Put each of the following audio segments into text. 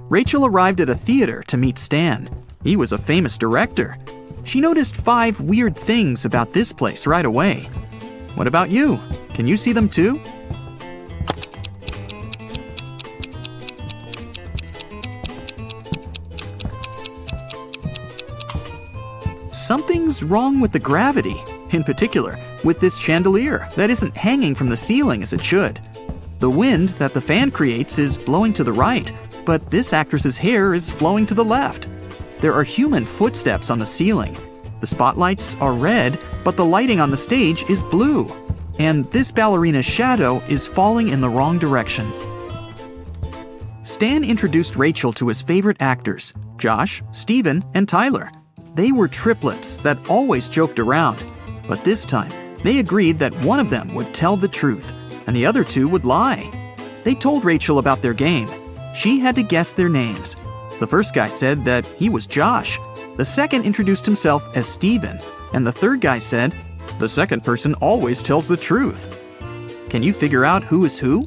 Rachel arrived at a theater to meet Stan. He was a famous director. She noticed 5 weird things about this place right away. What about you? Can you see them too? Something's wrong with the gravity, in particular with this chandelier that isn't hanging from the ceiling as it should. The wind that the fan creates is blowing to the right, but this actress's hair is flowing to the left. There are human footsteps on the ceiling. The spotlights are red, but the lighting on the stage is blue. And this ballerina's shadow is falling in the wrong direction. Stan introduced Rachel to his favorite actors, Josh, Steven, and Tyler. They were triplets that always joked around, but this time they agreed that one of them would tell the truth and the other 2 would lie. They told Rachel about their game. She had to guess their names. The first guy said that he was Josh. The second introduced himself as Steven, and the third guy said, "The second person always tells the truth." Can you figure out who is who?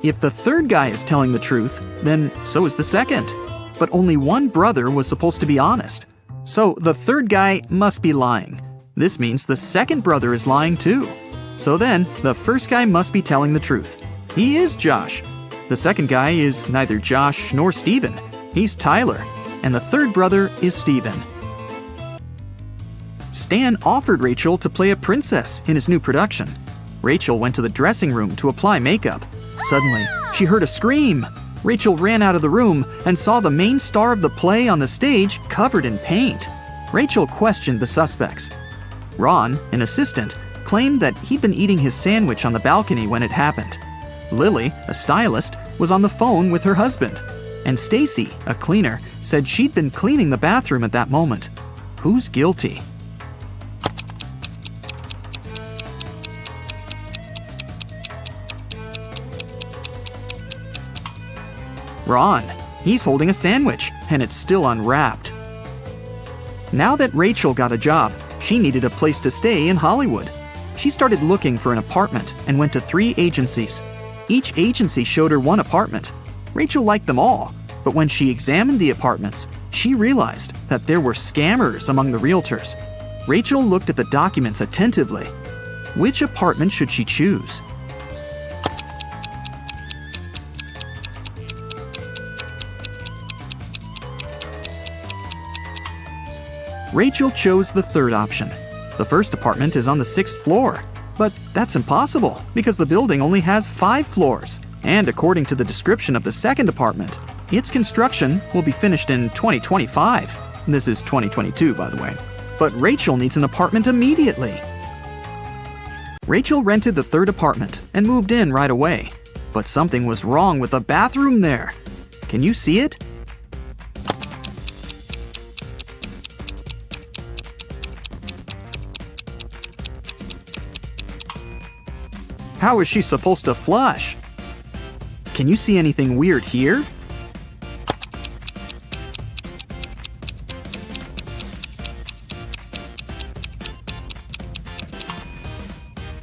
If the third guy is telling the truth, then so is the second. But only one brother was supposed to be honest. So the third guy must be lying. This means the second brother is lying too. So then, the first guy must be telling the truth. He is Josh. The second guy is neither Josh nor Steven. He's Tyler. And the third brother is Steven. Stan offered Rachel to play a princess in his new production. Rachel went to the dressing room to apply makeup. Suddenly, she heard a scream. Rachel ran out of the room and saw the main star of the play on the stage covered in paint. Rachel questioned the suspects. Ron, an assistant, claimed that he'd been eating his sandwich on the balcony when it happened. Lily, a stylist, was on the phone with her husband. And Stacy, a cleaner, said she'd been cleaning the bathroom at that moment. Who's guilty? Ron. He's holding a sandwich, and it's still unwrapped. Now that Rachel got a job, she needed a place to stay in Hollywood. She started looking for an apartment and went to 3 agencies. Each agency showed her one apartment. Rachel liked them all, but when she examined the apartments, she realized that there were scammers among the realtors. Rachel looked at the documents attentively. Which apartment should she choose? Rachel chose the third option. The first apartment is on the 6th floor. But that's impossible because the building only has 5 floors. And according to the description of the second apartment, its construction will be finished in 2025. This is 2022, by the way. But Rachel needs an apartment immediately. Rachel rented the third apartment and moved in right away. But something was wrong with the bathroom there. Can you see it? How is she supposed to flush? Can you see anything weird here?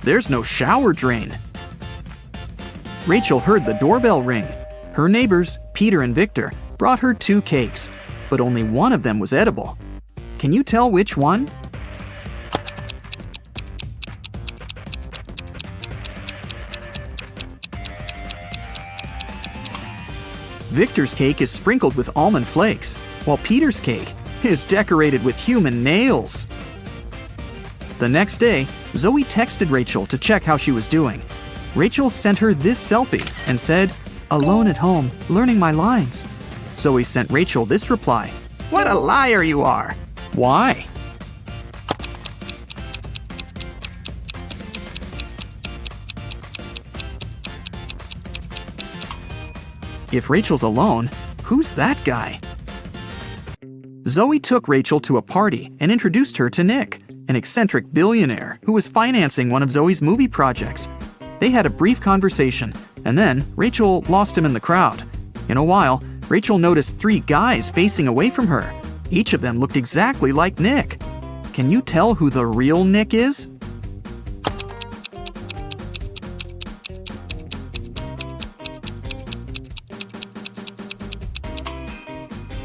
There's no shower drain. Rachel heard the doorbell ring. Her neighbors, Peter and Victor, brought her 2 cakes, but only one of them was edible. Can you tell which one? Victor's cake is sprinkled with almond flakes, while Peter's cake is decorated with human nails. The next day, Zoe texted Rachel to check how she was doing. Rachel sent her this selfie and said, "Alone at home, learning my lines." Zoe sent Rachel this reply, "What a liar you are." Why? If Rachel's alone, who's that guy? Zoe took Rachel to a party and introduced her to Nick, an eccentric billionaire who was financing one of Zoe's movie projects. They had a brief conversation, and then Rachel lost him in the crowd. In a while, Rachel noticed 3 guys facing away from her. Each of them looked exactly like Nick. Can you tell who the real Nick is?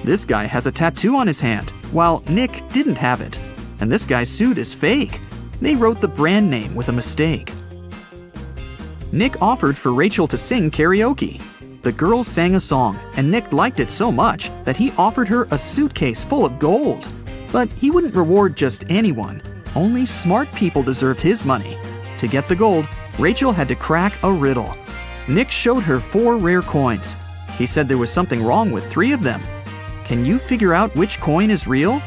This guy has a tattoo on his hand, while Nick didn't have it. And this guy's suit is fake. They wrote the brand name with a mistake. Nick offered for Rachel to sing karaoke. The girls sang a song, and Nick liked it so much that he offered her a suitcase full of gold. But he wouldn't reward just anyone. Only smart people deserved his money. To get the gold, Rachel had to crack a riddle. Nick showed her 4 rare coins. He said there was something wrong with 3 of them. Can you figure out which coin is real?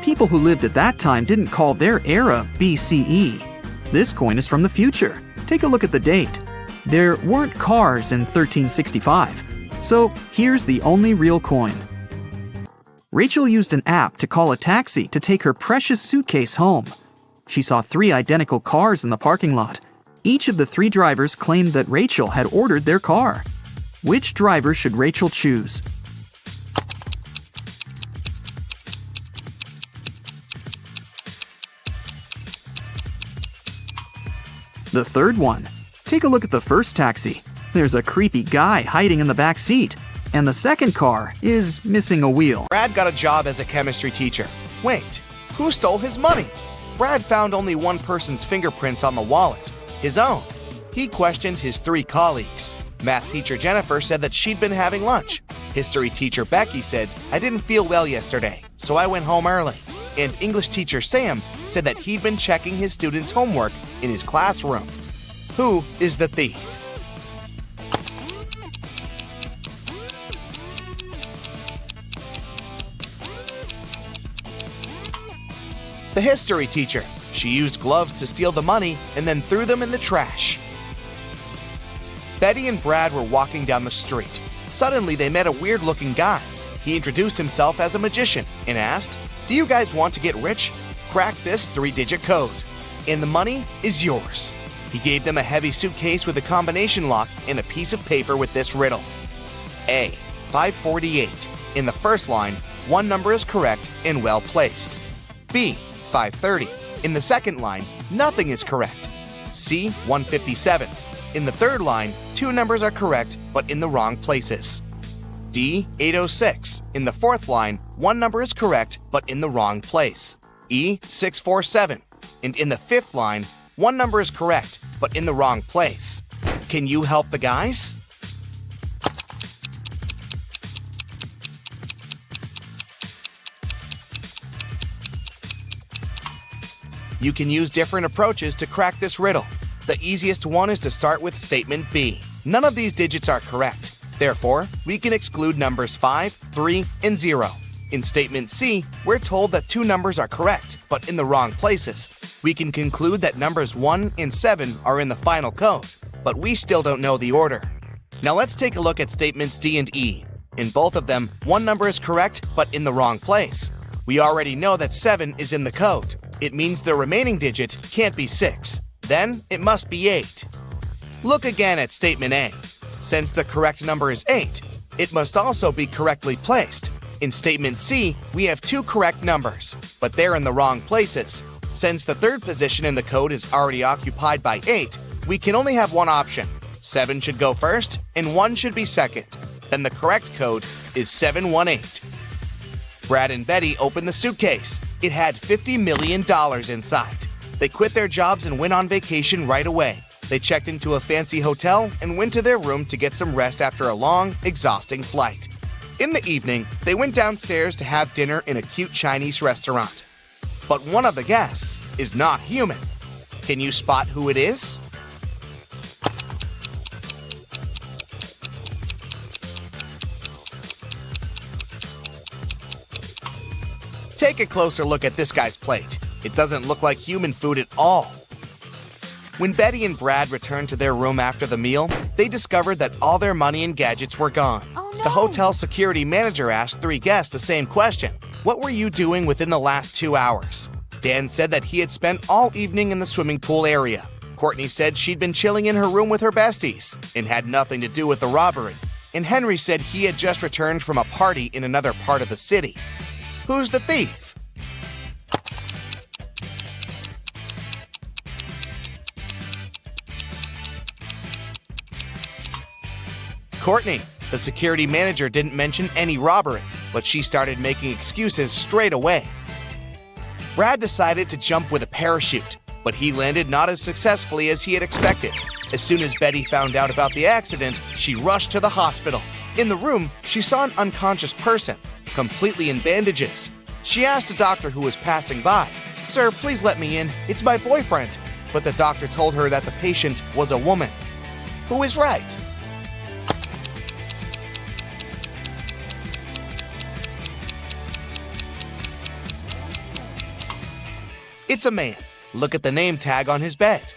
People who lived at that time didn't call their era BCE. This coin is from the future. Take a look at the date. There weren't cars in 1365. So here's the only real coin. Rachel used an app to call a taxi to take her precious suitcase home. She saw 3 identical cars in the parking lot. Each of the 3 drivers claimed that Rachel had ordered their car. Which driver should Rachel choose? The third one. Take a look at the first taxi. There's a creepy guy hiding in the back seat. And the second car is missing a wheel. Brad got a job as a chemistry teacher. Wait, who stole his money? Brad found only one person's fingerprints on the wallet, his own. He questioned his 3 colleagues. Math teacher Jennifer said that she'd been having lunch. History teacher Becky said, "I didn't feel well yesterday, so I went home early." And English teacher Sam said that he'd been checking his students' homework in his classroom. Who is the thief? The history teacher. She used gloves to steal the money and then threw them in the trash. Betty and Brad were walking down the street. Suddenly, they met a weird-looking guy. He introduced himself as a magician and asked, "Do you guys want to get rich? Crack this 3-digit code, and the money is yours." He gave them a heavy suitcase with a combination lock and a piece of paper with this riddle. A. 548. In the first line, one number is correct and well placed. B. 530. In the second line, nothing is correct. C. 157. In the third line, 2 numbers are correct but in the wrong places. D. 806. In the fourth line, 1 number is correct but in the wrong place. E. 647. And in the fifth line, 1 number is correct but in the wrong place. Can you help the guys? You can use different approaches to crack this riddle. The easiest one is to start with statement B. None of these digits are correct. Therefore, we can exclude numbers 5, 3, and 0. In statement C, we're told that 2 numbers are correct, but in the wrong places. We can conclude that numbers 1 and 7 are in the final code, but we still don't know the order. Now let's take a look at statements D and E. In both of them, 1 number is correct, but in the wrong place. We already know that 7 is in the code. It means the remaining digit can't be 6. Then it must be 8. Look again at statement A. Since the correct number is 8, it must also be correctly placed. In statement C, we have 2 correct numbers, but they're in the wrong places. Since the third position in the code is already occupied by 8, we can only have one option. 7 should go first, and 1 should be second. Then the correct code is 718. Brad and Betty opened the suitcase. It had $50 million inside. They quit their jobs and went on vacation right away. They checked into a fancy hotel and went to their room to get some rest after a long, exhausting flight. In the evening, they went downstairs to have dinner in a cute Chinese restaurant. But one of the guests is not human. Can you spot who it is? Take a closer look at this guy's plate. It doesn't look like human food at all. When Betty and Brad returned to their room after the meal, they discovered that all their money and gadgets were gone. Oh, no. The hotel security manager asked 3 guests the same question. What were you doing within the last 2 hours? Dan said that he had spent all evening in the swimming pool area. Courtney said she'd been chilling in her room with her besties and had nothing to do with the robbery. And Henry said he had just returned from a party in another part of the city. Who's the thief? Courtney, the security manager, didn't mention any robbery, but she started making excuses straight away. Brad decided to jump with a parachute, but he landed not as successfully as he had expected. As soon as Betty found out about the accident, she rushed to the hospital. In the room, she saw an unconscious person, completely in bandages. She asked a doctor who was passing by, "Sir, please let me in. It's my boyfriend." But the doctor told her that the patient was a woman. Who is right? It's a man. Look at the name tag on his bed.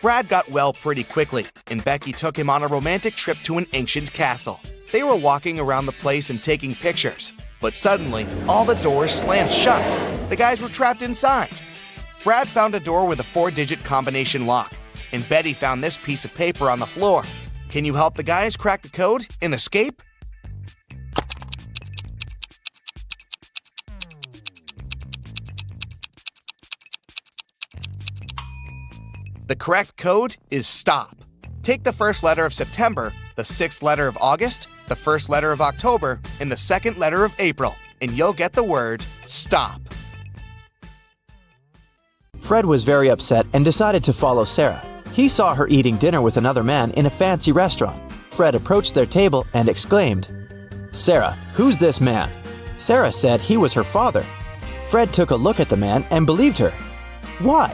Brad got well pretty quickly, and Becky took him on a romantic trip to an ancient castle. They were walking around the place and taking pictures, but suddenly, all the doors slammed shut. The guys were trapped inside. Brad found a door with a 4-digit combination lock, and Betty found this piece of paper on the floor. Can you help the guys crack the code and escape? The correct code is STOP. Take the first letter of September, the sixth letter of August, the first letter of October, and the second letter of April, and you'll get the word STOP. Fred was very upset and decided to follow Sarah. He saw her eating dinner with another man in a fancy restaurant. Fred approached their table and exclaimed, "Sarah, who's this man?" Sarah said he was her father. Fred took a look at the man and believed her. Why?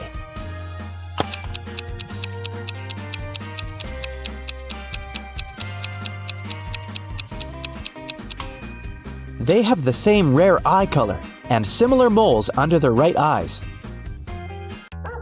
They have the same rare eye color and similar moles under their right eyes.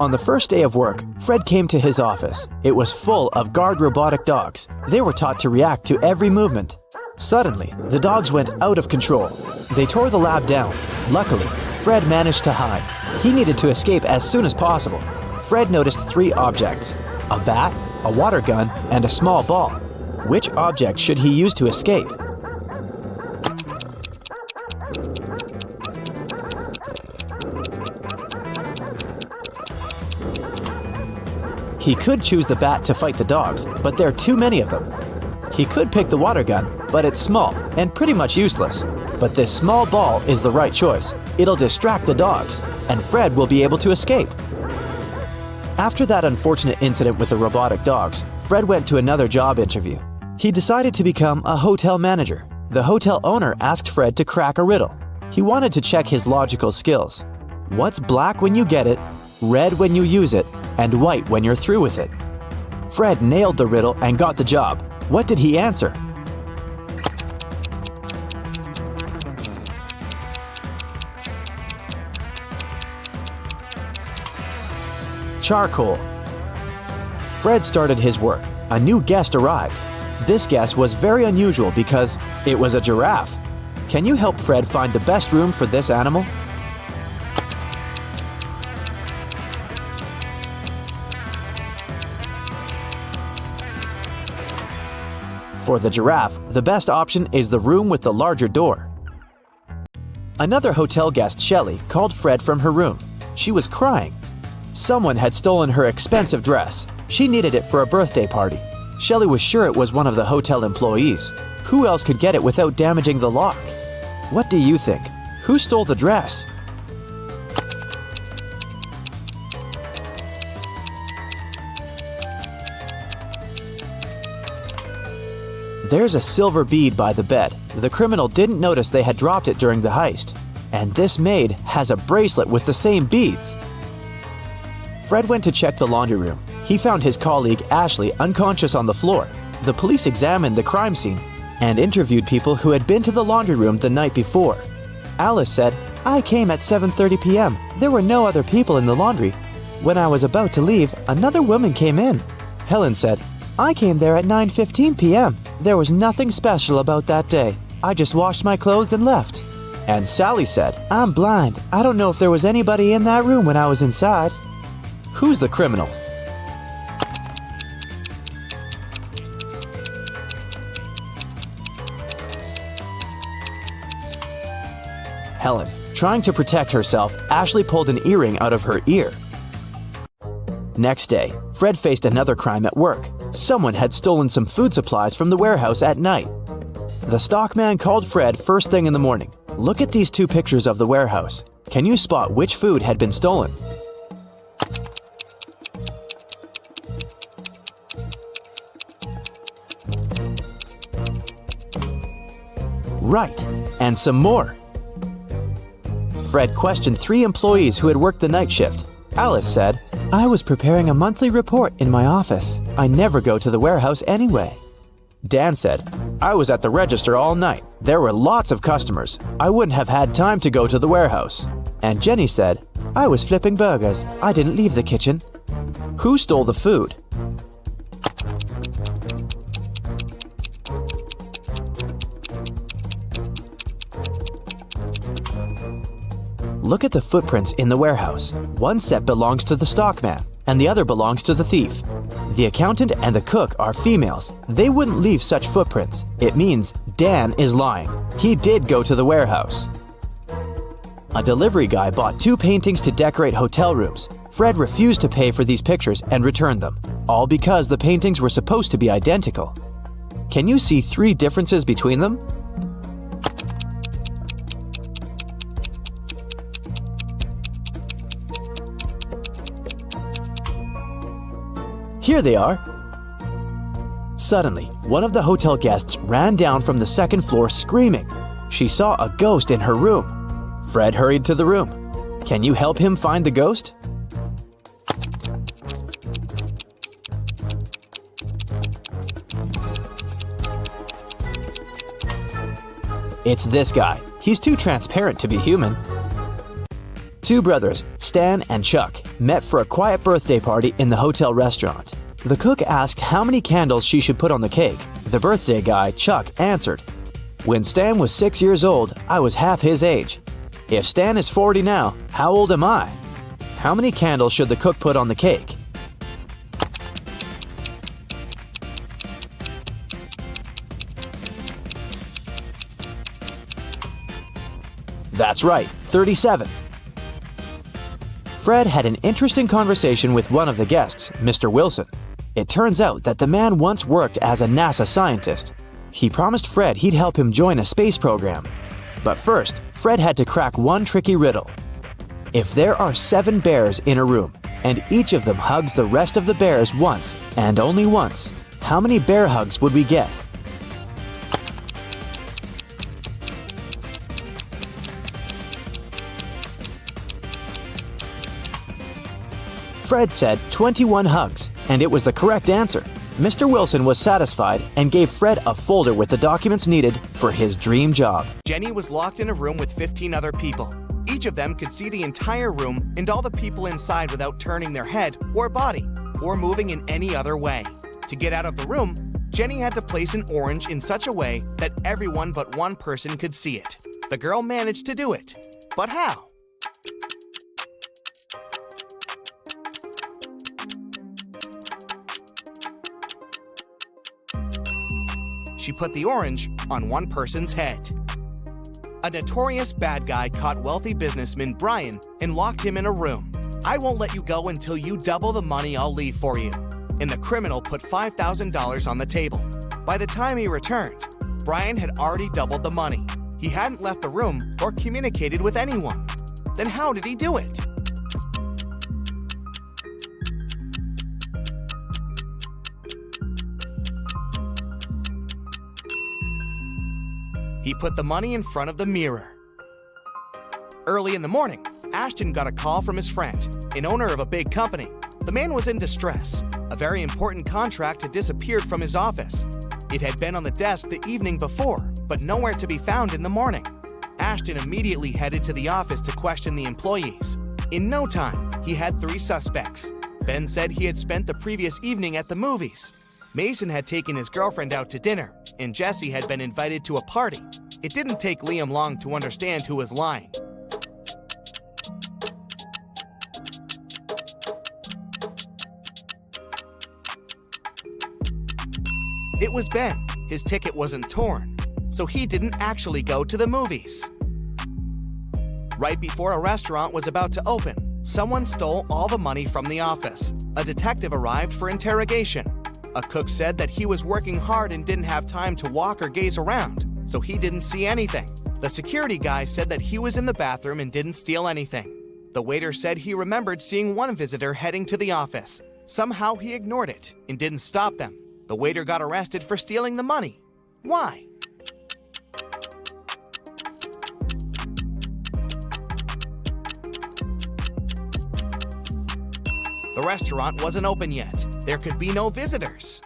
On the first day of work, Fred came to his office. It was full of guard robotic dogs. They were taught to react to every movement. Suddenly, the dogs went out of control. They tore the lab down. Luckily, Fred managed to hide. He needed to escape as soon as possible. Fred noticed 3 objects: a bat, a water gun, and a small ball. Which object should he use to escape? He could choose the bat to fight the dogs, but there are too many of them. He could pick the water gun, but it's small and pretty much useless. But this small ball is the right choice. It'll distract the dogs, and Fred will be able to escape. After that unfortunate incident with the robotic dogs, Fred went to another job interview. He decided to become a hotel manager. The hotel owner asked Fred to crack a riddle. He wanted to check his logical skills. What's black when you get it, red when you use it, and white when you're through with it? Fred nailed the riddle and got the job. What did he answer? Charcoal. Fred started his work. A new guest arrived. This guest was very unusual because it was a giraffe. Can you help Fred find the best room for this animal? For the giraffe, the best option is the room with the larger door. Another hotel guest, Shelley, called Fred from her room. She was crying. Someone had stolen her expensive dress. She needed it for a birthday party. Shelley was sure it was one of the hotel employees. Who else could get it without damaging the lock? What do you think? Who stole the dress? There's a silver bead by the bed. The criminal didn't notice they had dropped it during the heist. And this maid has a bracelet with the same beads. Fred went to check the laundry room. He found his colleague Ashley unconscious on the floor. The police examined the crime scene and interviewed people who had been to the laundry room the night before. Alice said, "I came at 7:30 p.m. There were no other people in the laundry. When I was about to leave, another woman came in." Helen said, "I came there at 9:15 p.m. There was nothing special about that day. I just washed my clothes and left." And Sally said, "I'm blind. I don't know if there was anybody in that room when I was inside." Who's the criminal? Helen. Trying to protect herself, Ashley pulled an earring out of her ear. Next day, Fred faced another crime at work. Someone had stolen some food supplies from the warehouse at night. The stockman called Fred first thing in the morning. Look at these two pictures of the warehouse. Can you spot which food had been stolen? Right, and some more. Fred questioned 3 employees who had worked the night shift. Alice said, "I was preparing a monthly report in my office. I never go to the warehouse anyway." Dan said, "I was at the register all night. There were lots of customers. I wouldn't have had time to go to the warehouse." And Jenny said, "I was flipping burgers. I didn't leave the kitchen." Who stole the food? Look at the footprints in the warehouse. One set belongs to the stockman, and the other belongs to the thief. The accountant and the cook are females. They wouldn't leave such footprints. It means Dan is lying. He did go to the warehouse. A delivery guy bought 2 paintings to decorate hotel rooms. Fred refused to pay for these pictures and returned them, all because the paintings were supposed to be identical. Can you see 3 differences between them? Here they are. Suddenly, one of the hotel guests ran down from the 2nd floor screaming. She saw a ghost in her room. Fred hurried to the room. Can you help him find the ghost? It's this guy. He's too transparent to be human. 2 brothers, Stan and Chuck, met for a quiet birthday party in the hotel restaurant. The cook asked how many candles she should put on the cake. The birthday guy, Chuck, answered, "When Stan was 6 years old, I was half his age. If Stan is 40 now, how old am I? How many candles should the cook put on the cake?" That's right, 37. Fred had an interesting conversation with one of the guests, Mr. Wilson. It turns out that the man once worked as a NASA scientist. He promised Fred he'd help him join a space program. But first, Fred had to crack one tricky riddle. If there are 7 bears in a room, and each of them hugs the rest of the bears once, and only once, how many bear hugs would we get? Fred said 21 hugs, and it was the correct answer. Mr. Wilson was satisfied and gave Fred a folder with the documents needed for his dream job. Jenny was locked in a room with 15 other people. Each of them could see the entire room and all the people inside without turning their head or body or moving in any other way. To get out of the room, Jenny had to place an orange in such a way that everyone but one person could see it. The girl managed to do it. But how? She put the orange on one person's head. A notorious bad guy caught wealthy businessman Brian and locked him in a room. "I won't let you go until you double the money I'll leave for you." And the criminal put $5,000 on the table. By the time he returned, Brian had already doubled the money. He hadn't left the room or communicated with anyone. Then how did he do it? He put the money in front of the mirror. Early in the morning, Ashton got a call from his friend, an owner of a big company. The man was in distress. A very important contract had disappeared from his office. It had been on the desk the evening before, but nowhere to be found in the morning. Ashton immediately headed to the office to question the employees. In no time, he had 3 suspects. Ben said he had spent the previous evening at the movies. Mason had taken his girlfriend out to dinner, and Jesse had been invited to a party. It didn't take Liam long to understand who was lying. It was Ben. His ticket wasn't torn, so he didn't actually go to the movies. Right before a restaurant was about to open, someone stole all the money from the office. A detective arrived for interrogation. A cook said that he was working hard and didn't have time to walk or gaze around, so he didn't see anything. The security guy said that he was in the bathroom and didn't steal anything. The waiter said he remembered seeing one visitor heading to the office. Somehow he ignored it and didn't stop them. The waiter got arrested for stealing the money. Why? The restaurant wasn't open yet. There could be no visitors.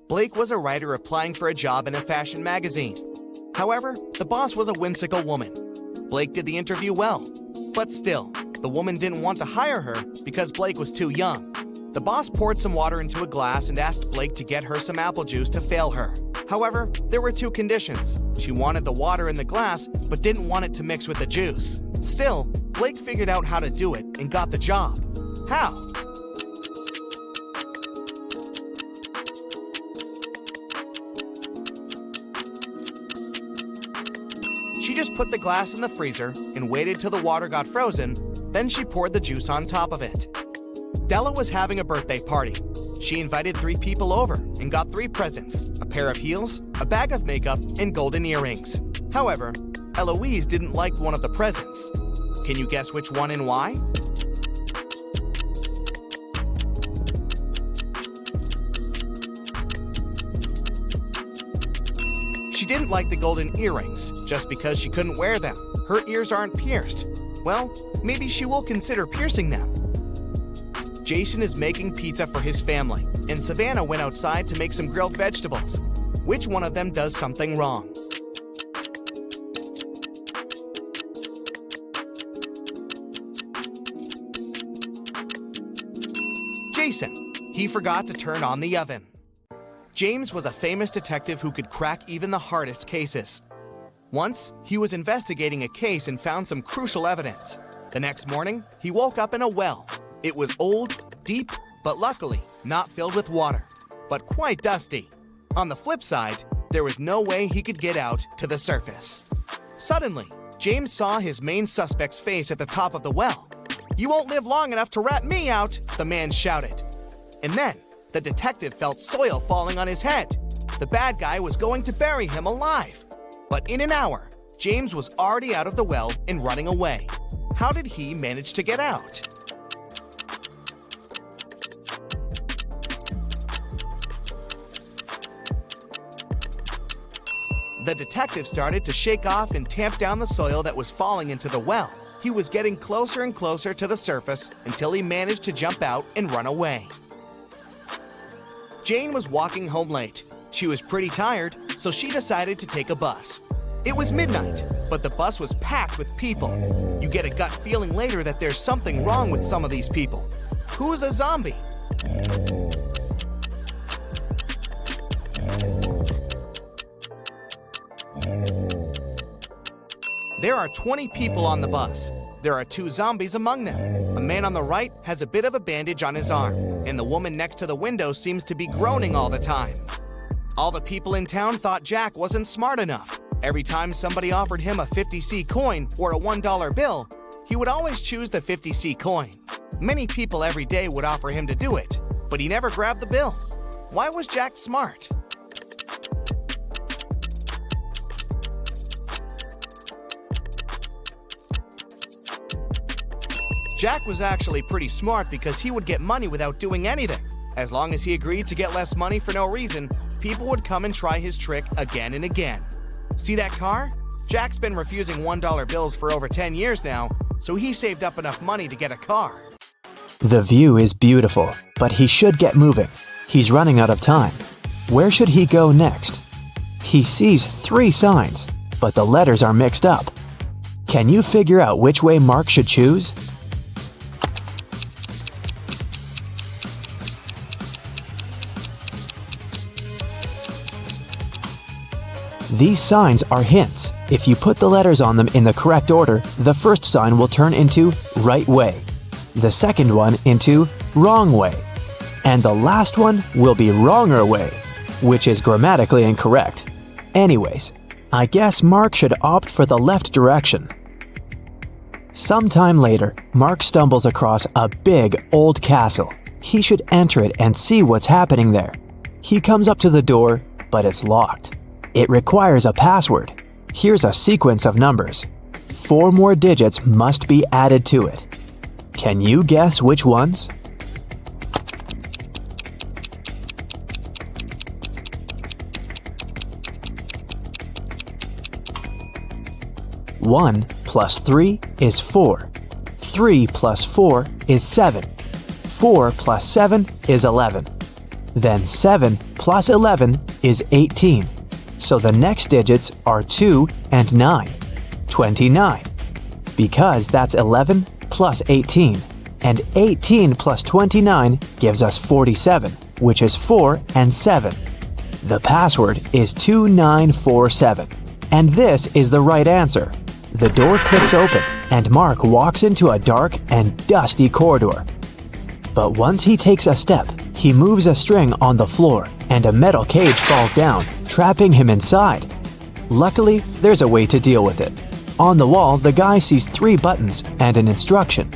Blake was a writer applying for a job in a fashion magazine. However, the boss was a whimsical woman. Blake did the interview well, but still, the woman didn't want to hire her because Blake was too young. The boss poured some water into a glass and asked Blake to get her some apple juice to fail her. However, there were two conditions. She wanted the water in the glass, but didn't want it to mix with the juice. Still, Blake figured out how to do it and got the job. How? She just put the glass in the freezer and waited till the water got frozen, then she poured the juice on top of it. Della was having a birthday party. She invited 3 people over and got 3 presents, a pair of heels, a bag of makeup, and golden earrings. However, Eloise didn't like one of the presents. Can you guess which one and why? She didn't like the golden earrings just because she couldn't wear them. Her ears aren't pierced. Well, maybe she will consider piercing them. Jason is making pizza for his family, and Savannah went outside to make some grilled vegetables. Which one of them does something wrong? Jason. He forgot to turn on the oven. James was a famous detective who could crack even the hardest cases. Once, he was investigating a case and found some crucial evidence. The next morning, he woke up in a well. It was old, deep, but luckily not filled with water, but quite dusty. On the flip side, there was no way he could get out to the surface. Suddenly, James saw his main suspect's face at the top of the well. "You won't live long enough to rat me out," the man shouted. And then, the detective felt soil falling on his head. The bad guy was going to bury him alive. But in an hour, James was already out of the well and running away. How did he manage to get out? The detective started to shake off and tamp down the soil that was falling into the well. He was getting closer and closer to the surface until he managed to jump out and run away. Jane was walking home late. She was pretty tired, so she decided to take a bus. It was midnight, but the bus was packed with people. You get a gut feeling later that there's something wrong with some of these people. Who's a zombie? There are 20 people on the bus. There are 2 zombies among them. A man on the right has a bit of a bandage on his arm, and the woman next to the window seems to be groaning all the time. All the people in town thought Jack wasn't smart enough. Every time somebody offered him a 50C coin or a $1 bill, he would always choose the 50C coin. Many people every day would offer him to do it, but he never grabbed the bill. Why was Jack smart? Jack was actually pretty smart because he would get money without doing anything. As long as he agreed to get less money for no reason, people would come and try his trick again and again. See that car? Jack's been refusing $1 bills for over 10 years now, so he saved up enough money to get a car. The view is beautiful, but he should get moving. He's running out of time. Where should he go next? He sees 3 signs, but the letters are mixed up. Can you figure out which way Mark should choose? These signs are hints. If you put the letters on them in the correct order, the first sign will turn into right way, the second one into wrong way, and the last one will be wronger way. which is grammatically incorrect. Anyways, I guess Mark should opt for the left direction. Sometime later, Mark stumbles across a big old castle. He should enter it and see what's happening there. He comes up to the door, but it's locked. It requires a password. Here's a sequence of numbers. 4 more digits must be added to it. Can you guess which ones? One plus 3 is 4. 3 plus 4 is 7. 4 plus 7 is 11. Then 7 plus 11 is 18. So the next digits are 2 and 9. 29. Because that's 11 plus 18. And 18 plus 29 gives us 47, which is 4 and 7. The password is 2947. And this is the right answer. The door clicks open, and Mark walks into a dark and dusty corridor. But once he takes a step, he moves a string on the floor, and a metal cage falls down, trapping him inside. Luckily, there's a way to deal with it. On the wall, the guy sees 3 buttons and an instruction.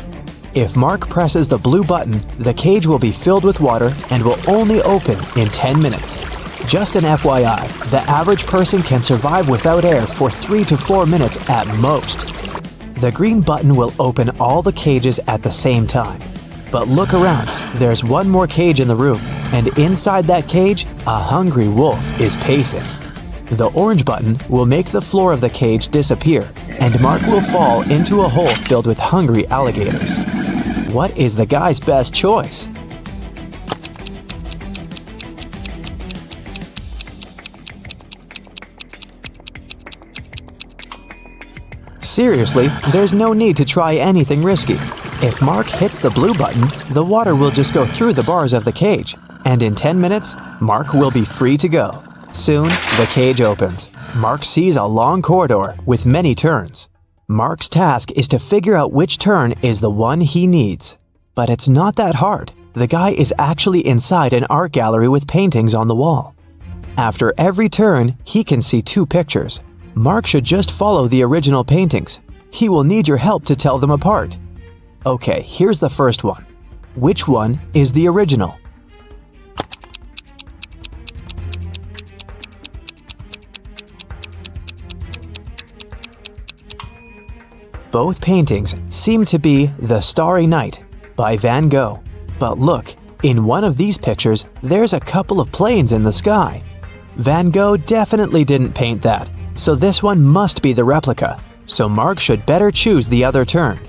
If Mark presses the blue button, the cage will be filled with water and will only open in 10 minutes. Just an FYI, the average person can survive without air for 3 to 4 minutes at most. The green button will open all the cages at the same time. But look around, there's one more cage in the room, and inside that cage, a hungry wolf is pacing. The orange button will make the floor of the cage disappear, and Mark will fall into a hole filled with hungry alligators. What is the guy's best choice? Seriously, there's no need to try anything risky. If Mark hits the blue button, the water will just go through the bars of the cage, and in 10 minutes, Mark will be free to go. Soon, the cage opens. Mark sees a long corridor with many turns. Mark's task is to figure out which turn is the one he needs. But it's not that hard. The guy is actually inside an art gallery with paintings on the wall. After every turn, he can see 2 pictures. Mark should just follow the original paintings. He will need your help to tell them apart. Okay, here's the first one. Which one is the original? Both paintings seem to be The Starry Night by Van Gogh. But look, in one of these pictures, there's a couple of planes in the sky. Van Gogh definitely didn't paint that, so this one must be the replica. So Mark should better choose the other turn.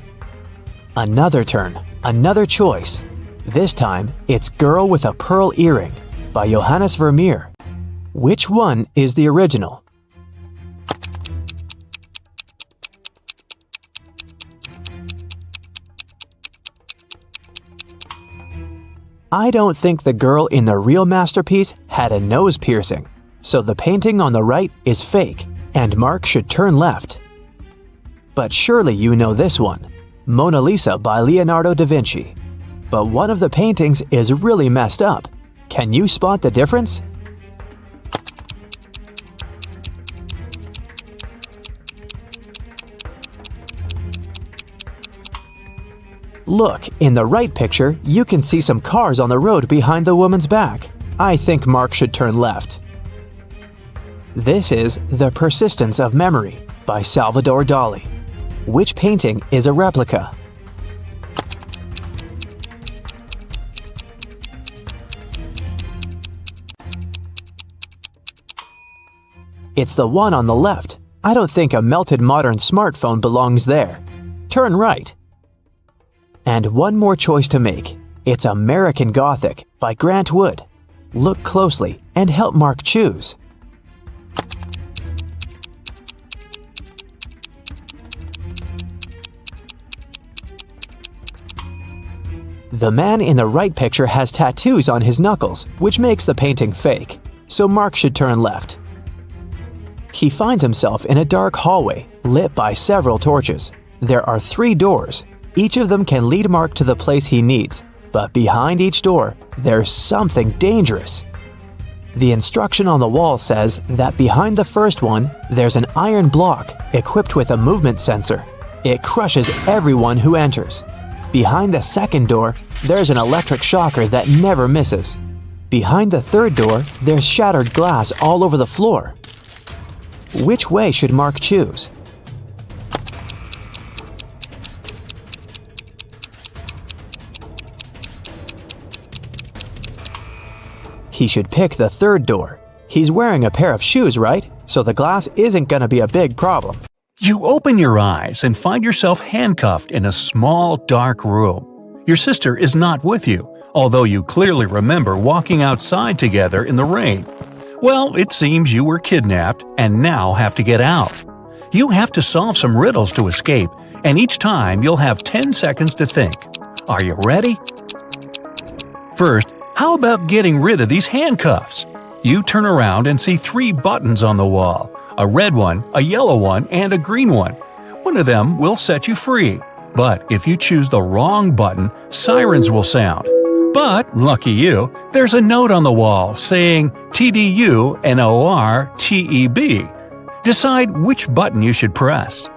Another turn, another choice. This time, it's Girl with a Pearl Earring by Johannes Vermeer. Which one is the original? I don't think the girl in the real masterpiece had a nose piercing, so the painting on the right is fake, and Mark should turn left. But surely you know this one, Mona Lisa by Leonardo da Vinci. But one of the paintings is really messed up. Can you spot the difference? Look, in the right picture, you can see some cars on the road behind the woman's back. I think Mark should turn left. This is The Persistence of Memory by Salvador Dali. Which painting is a replica? It's the one on the left. I don't think a melted modern smartphone belongs there. Turn right. And one more choice to make. It's American Gothic by Grant Wood. Look closely and help Mark choose. The man in the right picture has tattoos on his knuckles, which makes the painting fake, so Mark should turn left. He finds himself in a dark hallway, lit by several torches. There are 3 doors. Each of them can lead Mark to the place he needs, but behind each door, there's something dangerous. The instruction on the wall says that behind the first one, there's an iron block equipped with a movement sensor. It crushes everyone who enters. Behind the second door, there's an electric shocker that never misses. Behind the third door, there's shattered glass all over the floor. Which way should Mark choose? He should pick the third door. He's wearing a pair of shoes, right? So the glass isn't gonna be a big problem. You open your eyes and find yourself handcuffed in a small, dark room. Your sister is not with you, although you clearly remember walking outside together in the rain. Well, it seems you were kidnapped and now have to get out. You have to solve some riddles to escape, and each time you'll have 10 seconds to think. Are you ready? First, how about getting rid of these handcuffs? You turn around and see 3 buttons on the wall. A red one, a yellow one, and a green one. One of them will set you free. But if you choose the wrong button, sirens will sound. But, lucky you, there's a note on the wall saying TDUNORTEB. Decide which button you should press.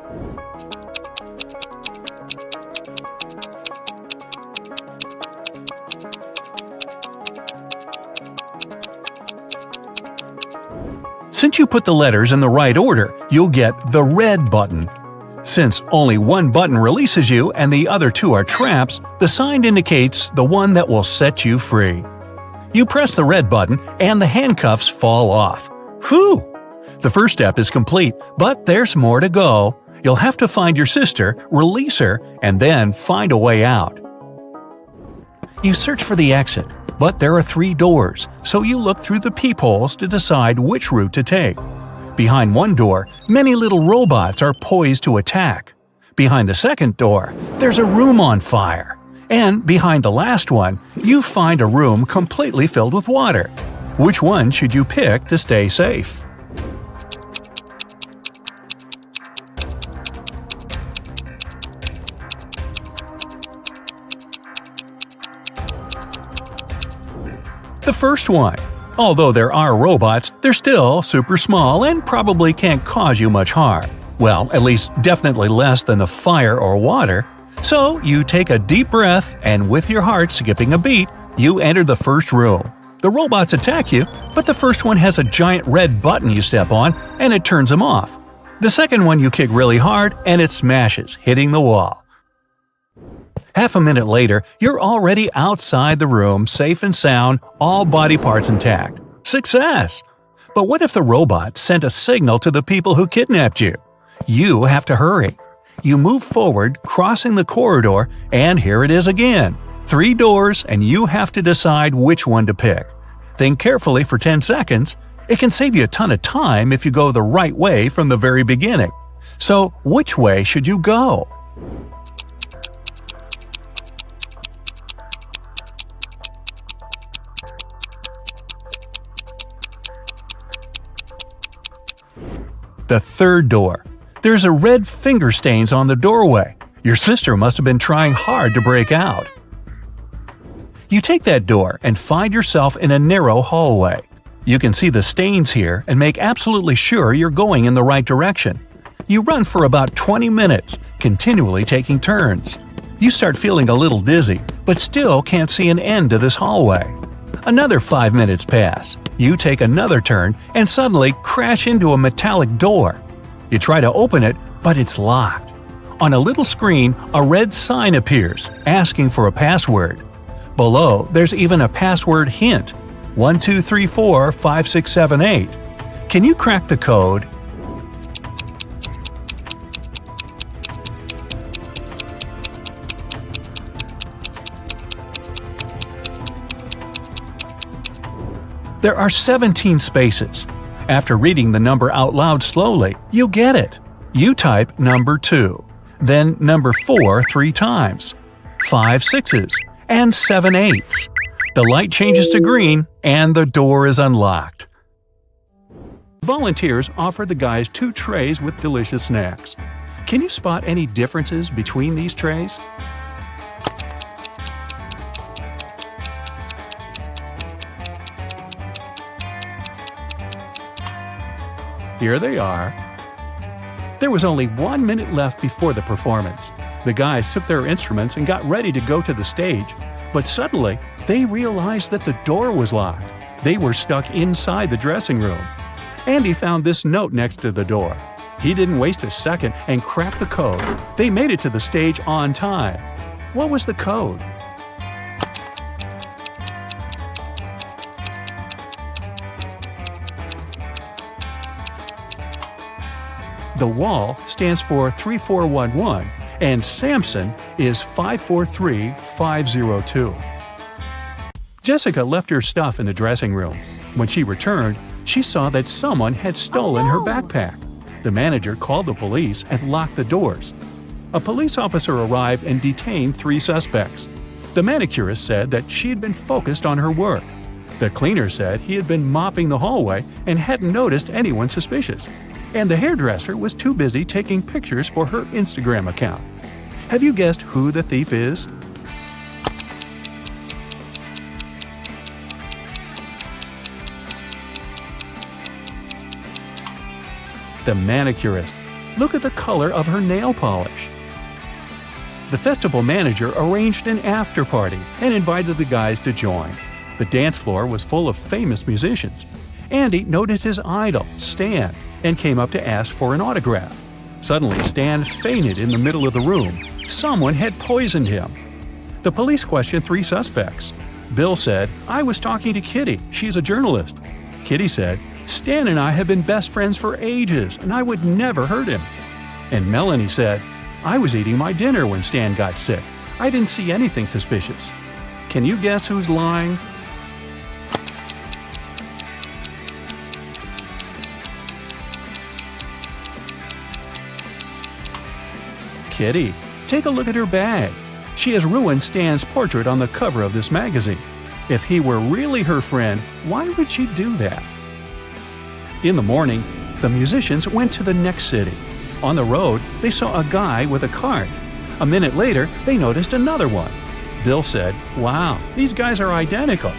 Since you put the letters in the right order, you'll get the red button. Since only one button releases you and the other 2 are traps, the sign indicates the one that will set you free. You press the red button and the handcuffs fall off. Whew! The first step is complete, but there's more to go. You'll have to find your sister, release her, and then find a way out. You search for the exit, but there are 3 doors, so you look through the peepholes to decide which route to take. Behind one door, many little robots are poised to attack. Behind the second door, there's a room on fire. And behind the last one, you find a room completely filled with water. Which one should you pick to stay safe? The first one. Although there are robots, they're still super small and probably can't cause you much harm. Well, at least definitely less than the fire or water. So you take a deep breath and with your heart skipping a beat, you enter the first room. The robots attack you, but the first one has a giant red button you step on and it turns them off. The second one you kick really hard and it smashes, hitting the wall. Half a minute later, you're already outside the room, safe and sound, all body parts intact. Success! But what if the robot sent a signal to the people who kidnapped you? You have to hurry. You move forward, crossing the corridor, and here it is again. 3 doors, and you have to decide which one to pick. Think carefully for 10 seconds. It can save you a ton of time if you go the right way from the very beginning. So, which way should you go? The third door. There's a red finger stains on the doorway. Your sister must have been trying hard to break out. You take that door and find yourself in a narrow hallway. You can see the stains here and make absolutely sure you're going in the right direction. You run for about 20 minutes, continually taking turns. You start feeling a little dizzy, but still can't see an end to this hallway. Another 5 minutes pass. You take another turn and suddenly crash into a metallic door. You try to open it, but it's locked. On a little screen, a red sign appears, asking for a password. Below, there's even a password hint: 12345678. Can you crack the code? There are 17 spaces. After reading the number out loud slowly, you get it. You type number 2, then number 4 3 times, 5 6s, and 7 8s. The light changes to green, and the door is unlocked. Volunteers offer the guys 2 trays with delicious snacks. Can you spot any differences between these trays? Here they are. There was only 1 minute left before the performance. The guys took their instruments and got ready to go to the stage, but suddenly they realized that the door was locked. They were stuck inside the dressing room. Andy found this note next to the door. He didn't waste a second and cracked the code. They made it to the stage on time. What was the code? The wall stands for 3411, and Samson is 543502. Jessica left her stuff in the dressing room. When she returned, she saw that someone had stolen her backpack. The manager called the police and locked the doors. A police officer arrived and detained 3 suspects. The manicurist said that she had been focused on her work. The cleaner said he had been mopping the hallway and hadn't noticed anyone suspicious. And the hairdresser was too busy taking pictures for her Instagram account. Have you guessed who the thief is? The manicurist. Look at the color of her nail polish. The festival manager arranged an after party and invited the guys to join. The dance floor was full of famous musicians. Andy noticed his idol, Stan, and came up to ask for an autograph. Suddenly, Stan fainted in the middle of the room. Someone had poisoned him. The police questioned 3 suspects. Bill said, "I was talking to Kitty. She's a journalist." Kitty said, "Stan and I have been best friends for ages, and I would never hurt him." And Melanie said, "I was eating my dinner when Stan got sick. I didn't see anything suspicious." Can you guess who's lying? Kitty. Take a look at her bag. She has ruined Stan's portrait on the cover of this magazine. If he were really her friend, why would she do that? In the morning, the musicians went to the next city. On the road, they saw a guy with a cart. A minute later, they noticed another one. Bill said, "Wow, these guys are identical."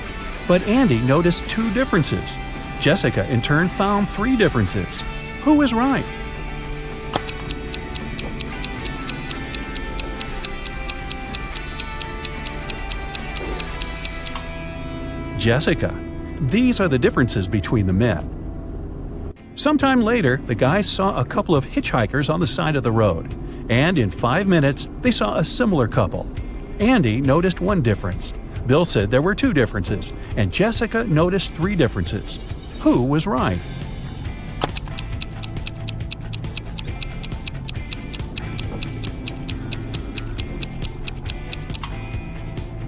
But Andy noticed 2 differences. Jessica, in turn, found 3 differences. Who was right? Jessica. These are the differences between the men. Sometime later, the guys saw a couple of hitchhikers on the side of the road, and in 5 minutes, they saw a similar couple. Andy noticed 1 difference. Bill said there were 2 differences, and Jessica noticed 3 differences. Who was right?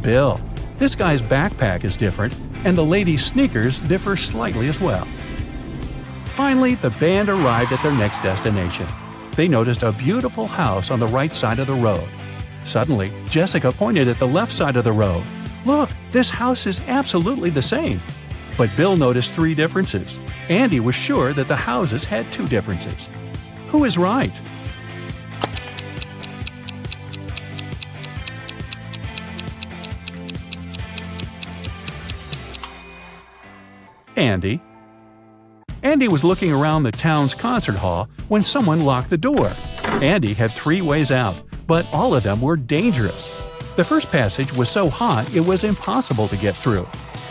Bill. This guy's backpack is different, and the lady's sneakers differ slightly as well. Finally, the band arrived at their next destination. They noticed a beautiful house on the right side of the road. Suddenly, Jessica pointed at the left side of the road. "Look, this house is absolutely the same." But Bill noticed 3 differences. Andy was sure that the houses had 2 differences. Who is right? Andy. Andy was looking around the town's concert hall when someone locked the door. Andy had 3 ways out, but all of them were dangerous. The first passage was so hot it was impossible to get through.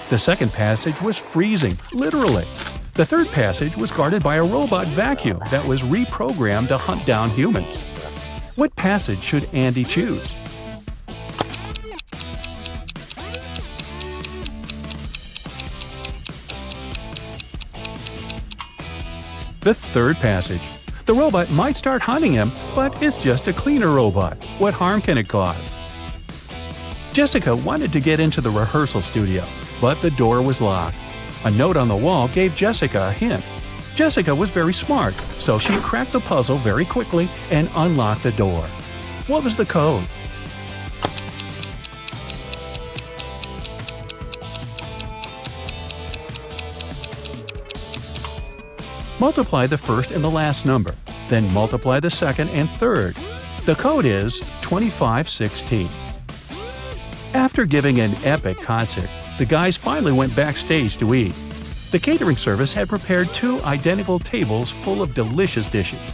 The second passage was freezing, literally. The third passage was guarded by a robot vacuum that was reprogrammed to hunt down humans. What passage should Andy choose? The third passage. The robot might start hunting him, but it's just a cleaner robot. What harm can it cause? Jessica wanted to get into the rehearsal studio, but the door was locked. A note on the wall gave Jessica a hint. Jessica was very smart, so she cracked the puzzle very quickly and unlocked the door. What was the code? Multiply the first and the last number, then multiply the second and third. The code is 2516. After giving an epic concert, the guys finally went backstage to eat. The catering service had prepared 2 identical tables full of delicious dishes.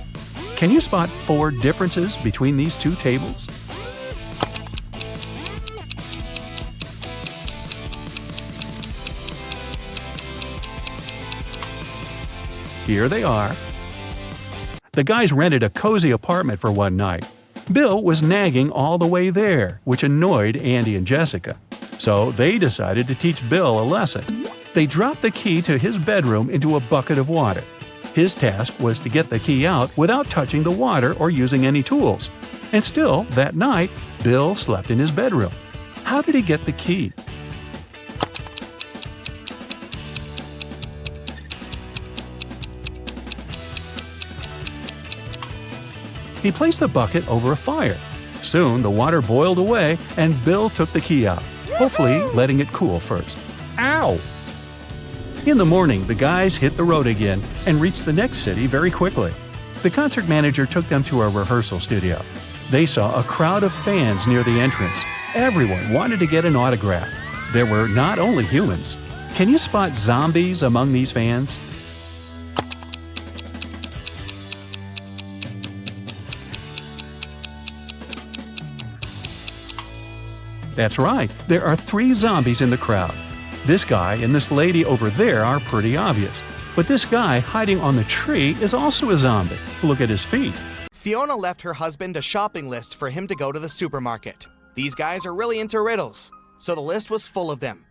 Can you spot 4 differences between these 2 tables? Here they are. The guys rented a cozy apartment for one night. Bill was nagging all the way there, which annoyed Andy and Jessica. So they decided to teach Bill a lesson. They dropped the key to his bedroom into a bucket of water. His task was to get the key out without touching the water or using any tools. And still, that night, Bill slept in his bedroom. How did he get the key? He placed the bucket over a fire. Soon the water boiled away and Bill took the key out, hopefully letting it cool first. Ow! In the morning, the guys hit the road again and reached the next city very quickly. The concert manager took them to a rehearsal studio. They saw a crowd of fans near the entrance. Everyone wanted to get an autograph. There were not only humans. Can you spot zombies among these fans? That's right, there are 3 zombies in the crowd. This guy and this lady over there are pretty obvious. But this guy hiding on the tree is also a zombie. Look at his feet. Fiona left her husband a shopping list for him to go to the supermarket. These guys are really into riddles, so the list was full of them.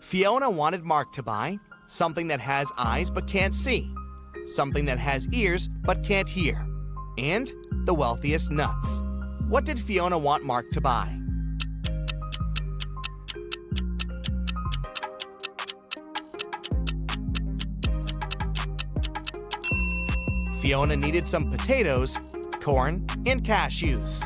Fiona wanted Mark to buy something that has eyes but can't see, something that has ears but can't hear, and the wealthiest nuts. What did Fiona want Mark to buy? Fiona needed some potatoes, corn, and cashews.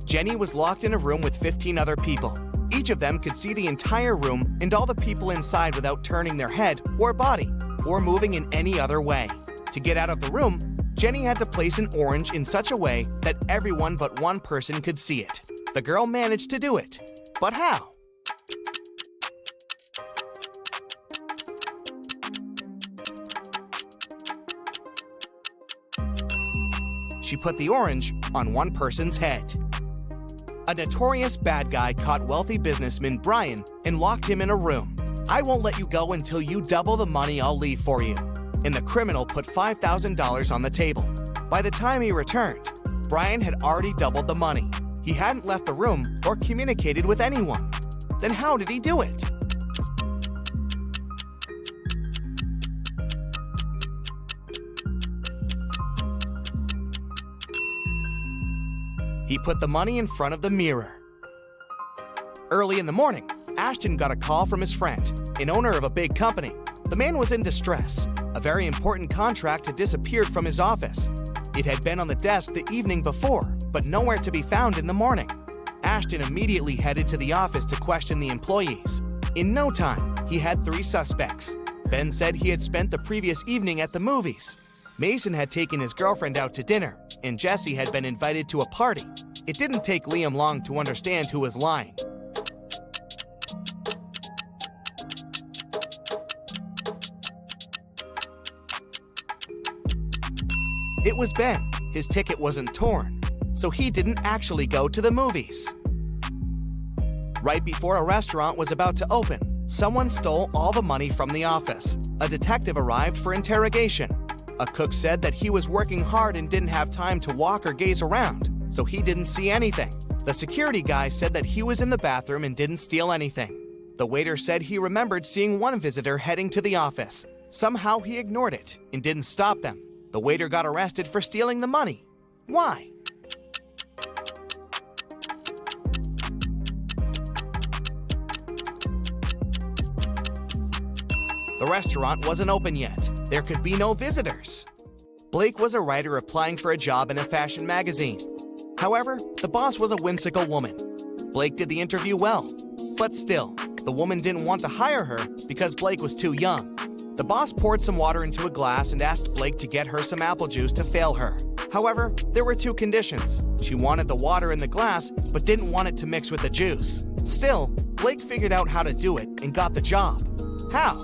Jenny was locked in a room with 15 other people. Each of them could see the entire room and all the people inside without turning their head or body or moving in any other way. To get out of the room, Jenny had to place an orange in such a way that everyone but one person could see it. The girl managed to do it. But how? She put the orange on one person's head. A notorious bad guy caught wealthy businessman Brian and locked him in a room. "I won't let you go until you double the money I'll leave for you." And the criminal put $5,000 on the table. By the time he returned, Brian had already doubled the money. He hadn't left the room or communicated with anyone. Then how did he do it? He put the money in front of the mirror. Early in the morning, Ashton got a call from his friend, an owner of a big company. The man was in distress. A very important contract had disappeared from his office. It had been on the desk the evening before, but nowhere to be found in the morning. Ashton immediately headed to the office to question the employees. In no time, he had 3 suspects. Ben said he had spent the previous evening at the movies. Mason had taken his girlfriend out to dinner, and Jesse had been invited to a party. It didn't take Liam long to understand who was lying. It was Ben. His ticket wasn't torn, so he didn't actually go to the movies. Right before a restaurant was about to open, someone stole all the money from the office. A detective arrived for interrogation. A cook said that he was working hard and didn't have time to walk or gaze around, so he didn't see anything. The security guy said that he was in the bathroom and didn't steal anything. The waiter said he remembered seeing one visitor heading to the office. Somehow he ignored it and didn't stop them. The waiter got arrested for stealing the money. Why? The restaurant wasn't open yet. There could be no visitors. Blake was a writer applying for a job in a fashion magazine. However, the boss was a whimsical woman. Blake did the interview well, but still, the woman didn't want to hire her because Blake was too young. The boss poured some water into a glass and asked Blake to get her some apple juice to fail her. However, there were 2 conditions. She wanted the water in the glass, but didn't want it to mix with the juice. Still, Blake figured out how to do it and got the job. How?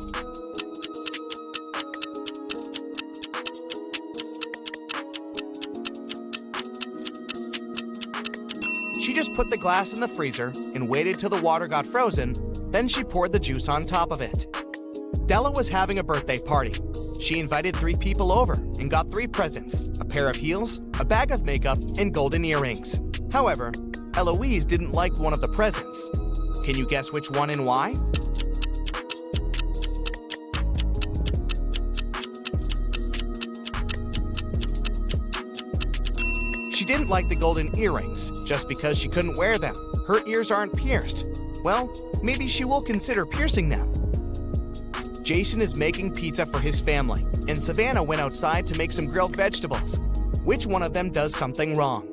just put the glass in the freezer and waited till the water got frozen, then she poured the juice on top of it. Della was having a birthday party. She invited 3 people over and got 3 presents, a pair of heels, a bag of makeup, and golden earrings. However, Eloise didn't like one of the presents. Can you guess which one and why? She didn't like the golden earrings just because she couldn't wear them. Her ears aren't pierced. Well, maybe she will consider piercing them. Jason is making pizza for his family, and Savannah went outside to make some grilled vegetables. Which one of them does something wrong?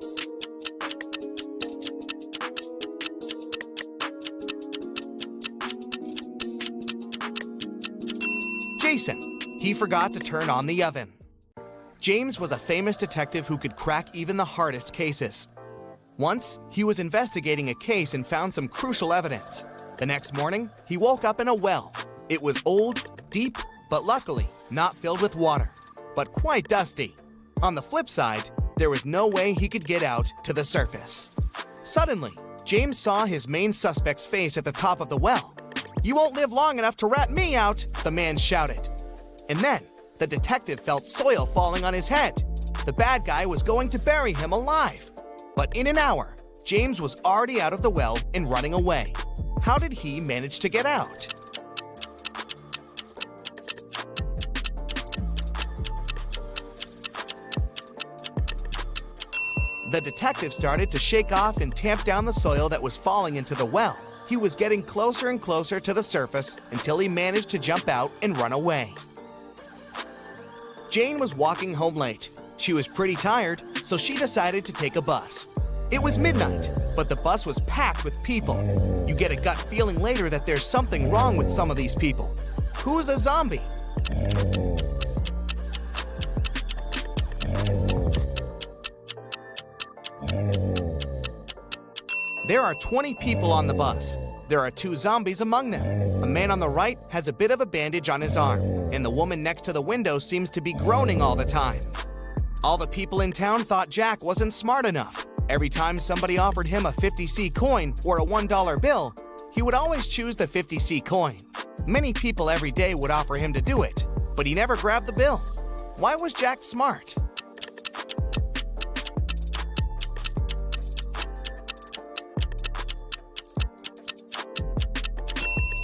Jason. He forgot to turn on the oven. James was a famous detective who could crack even the hardest cases. Once, he was investigating a case and found some crucial evidence. The next morning, he woke up in a well. It was old, deep, but luckily not filled with water, but quite dusty. On the flip side, there was no way he could get out to the surface. Suddenly, James saw his main suspect's face at the top of the well. "You won't live long enough to rat me out," the man shouted. And then, the detective felt soil falling on his head. The bad guy was going to bury him alive. But in an hour, James was already out of the well and running away. How did he manage to get out? The detective started to shake off and tamp down the soil that was falling into the well. He was getting closer and closer to the surface until he managed to jump out and run away. Jane was walking home late. She was pretty tired, so she decided to take a bus. It was midnight, but the bus was packed with people. You get a gut feeling later that there's something wrong with some of these people. Who's a zombie? There are 20 people on the bus. There are 2 zombies among them. A man on the right has a bit of a bandage on his arm, and the woman next to the window seems to be groaning all the time. All the people in town thought Jack wasn't smart enough. Every time somebody offered him a 50C coin or a $1 bill, he would always choose the 50C coin. Many people every day would offer him to do it, but he never grabbed the bill. Why was Jack smart?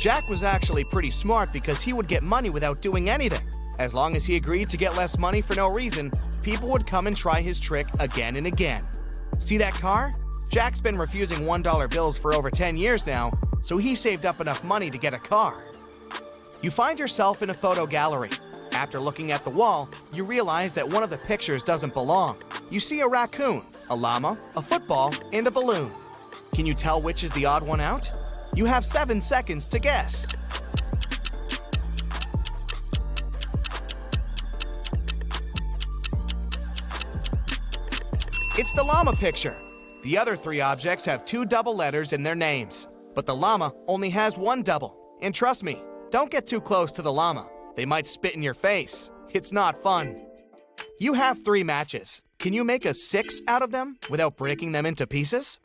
Jack was actually pretty smart because he would get money without doing anything. As long as he agreed to get less money for no reason, people would come and try his trick again and again. See that car? Jack's been refusing $1 bills for over 10 years now, so he saved up enough money to get a car. You find yourself in a photo gallery. After looking at the wall, you realize that one of the pictures doesn't belong. You see a raccoon, a llama, a football, and a balloon. Can you tell which is the odd one out? You have 7 seconds to guess. It's the llama picture. The other 3 objects have 2 double letters in their names, but the llama only has 1 double. And trust me, don't get too close to the llama. They might spit in your face. It's not fun. You have 3 matches. Can you make a 6 out of them without breaking them into pieces?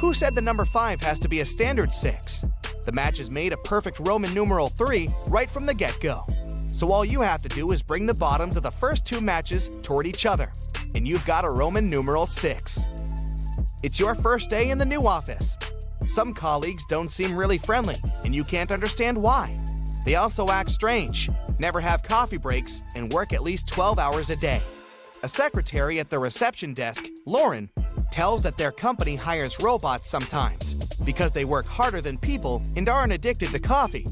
Who said the number 5 has to be a standard 6? The match is made a perfect Roman numeral 3 right from the get-go. So all you have to do is bring the bottoms of the first 2 matches toward each other, and you've got a Roman numeral 6. It's your first day in the new office. Some colleagues don't seem really friendly, and you can't understand why. They also act strange, never have coffee breaks, and work at least 12 hours a day. A secretary at the reception desk, Lauren, tells that their company hires robots sometimes because they work harder than people and aren't addicted to coffee.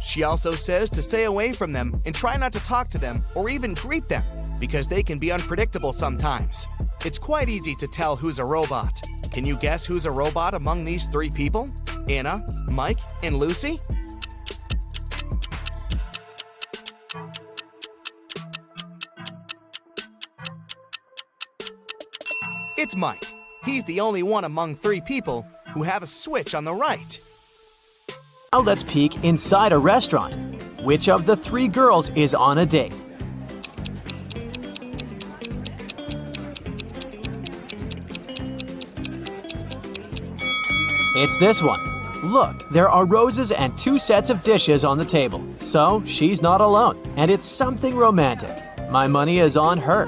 She also says to stay away from them and try not to talk to them or even greet them because they can be unpredictable sometimes. It's quite easy to tell who's a robot. Can you guess who's a robot among these 3 people? Anna, Mike, and Lucy? It's Mike. He's the only one among 3 people who have a switch on the right. Now let's peek inside a restaurant. Which of the 3 girls is on a date? It's this one. Look, there are roses and 2 sets of dishes on the table. So she's not alone, and it's something romantic. My money is on her.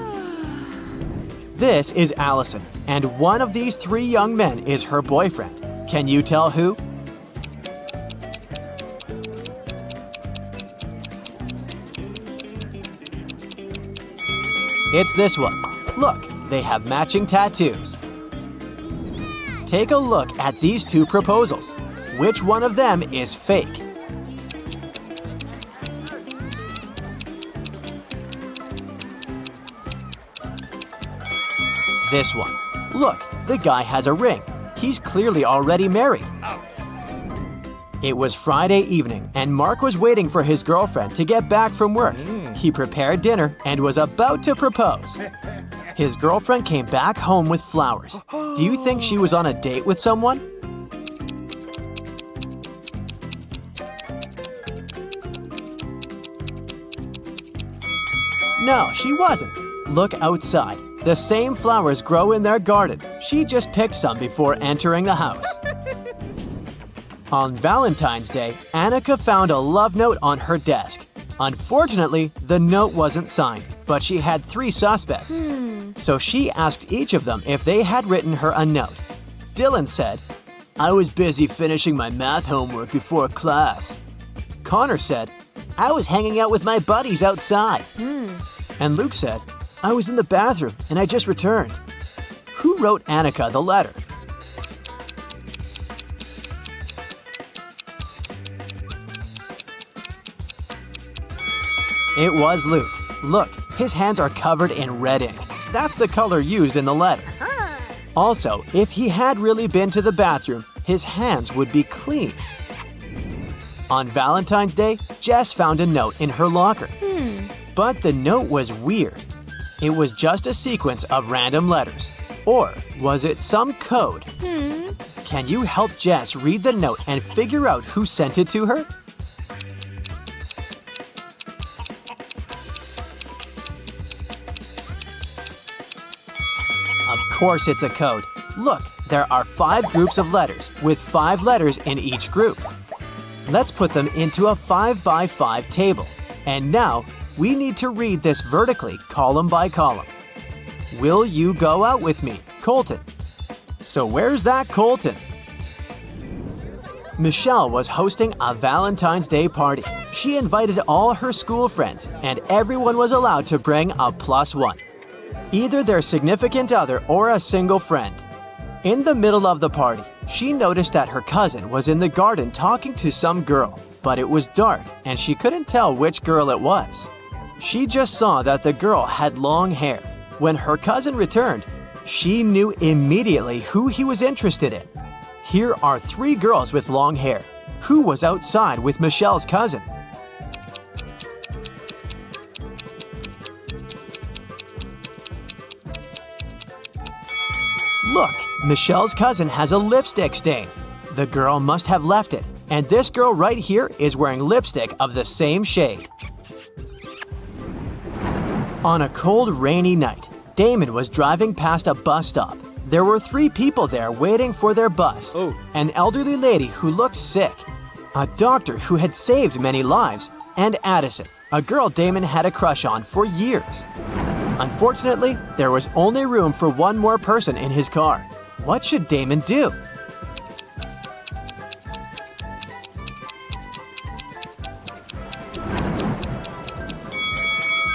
This is Allison, and one of these 3 young men is her boyfriend. Can you tell who? It's this one. Look, they have matching tattoos. Take a look at these 2 proposals. Which one of them is fake? This one. Look, the guy has a ring. He's clearly already married. It was Friday evening, and Mark was waiting for his girlfriend to get back from work. He prepared dinner and was about to propose. His girlfriend came back home with flowers. Do you think she was on a date with someone? No, she wasn't. Look outside. The same flowers grow in their garden. She just picked some before entering the house. On Valentine's Day, Annika found a love note on her desk. Unfortunately, the note wasn't signed, but she had 3 suspects. So she asked each of them if they had written her a note. Dylan said, "I was busy finishing my math homework before class." Connor said, "I was hanging out with my buddies outside." And Luke said, "I was in the bathroom and I just returned." Who wrote Annika the letter? It was Luke. Look, his hands are covered in red ink. That's the color used in the letter. Also, if he had really been to the bathroom, his hands would be clean. On Valentine's Day, Jess found a note in her locker. But the note was weird. It was just a sequence of random letters. Or was it some code? Can you help Jess read the note and figure out who sent it to her? Of course it's a code. Look, there are 5 groups of letters with 5 letters in each group. Let's put them into a 5x5 table. And now, we need to read this vertically, column by column. Will you go out with me, Colton? So where's that Colton? Michelle was hosting a Valentine's Day party. She invited all her school friends, and everyone was allowed to bring a +1. Either their significant other or a single friend. In the middle of the party, she noticed that her cousin was in the garden talking to some girl, but it was dark and she couldn't tell which girl it was. She just saw that the girl had long hair. When her cousin returned, she knew immediately who he was interested in. Here are 3 girls with long hair. Who was outside with Michelle's cousin? Look, Michelle's cousin has a lipstick stain. The girl must have left it, and this girl right here is wearing lipstick of the same shade. On a cold, rainy night, Damon was driving past a bus stop. There were 3 people there waiting for their bus. An elderly lady who looked sick, a doctor who had saved many lives, and Addison, a girl Damon had a crush on for years. Unfortunately, there was only room for 1 more person in his car. What should Damon do?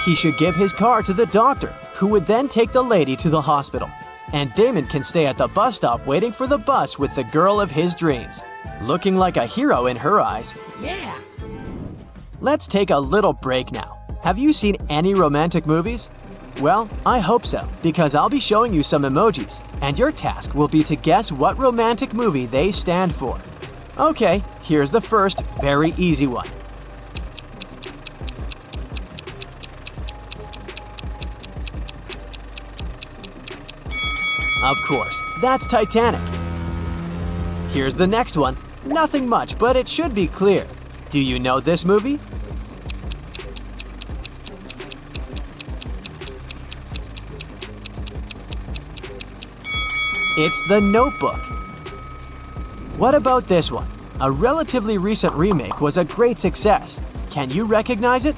He should give his car to the doctor, who would then take the lady to the hospital. And Damon can stay at the bus stop waiting for the bus with the girl of his dreams. Looking like a hero in her eyes. Yeah. Let's take a little break now. Have you seen any romantic movies? Well, I hope so, because I'll be showing you some emojis, and your task will be to guess what romantic movie they stand for. Okay, here's the first very easy one. Of course, that's Titanic. Here's the next one. Nothing much, but it should be clear. Do you know this movie? It's The Notebook. What about this one? A relatively recent remake was a great success. Can you recognize it?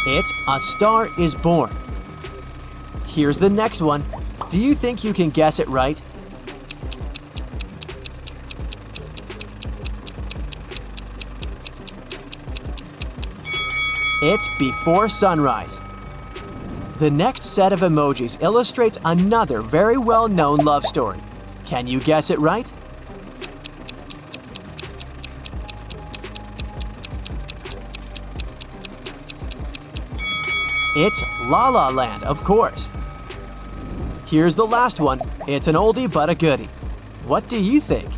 It's A Star is Born. Here's the next one. Do you think you can guess it right? It's Before Sunrise. The next set of emojis illustrates another very well-known love story. Can you guess it right? It's La La Land, of course. Here's the last one. It's an oldie but a goodie. What do you think?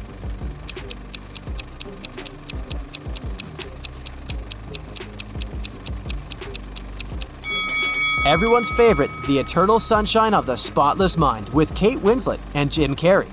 Everyone's favorite, The Eternal Sunshine of the Spotless Mind with Kate Winslet and Jim Carrey.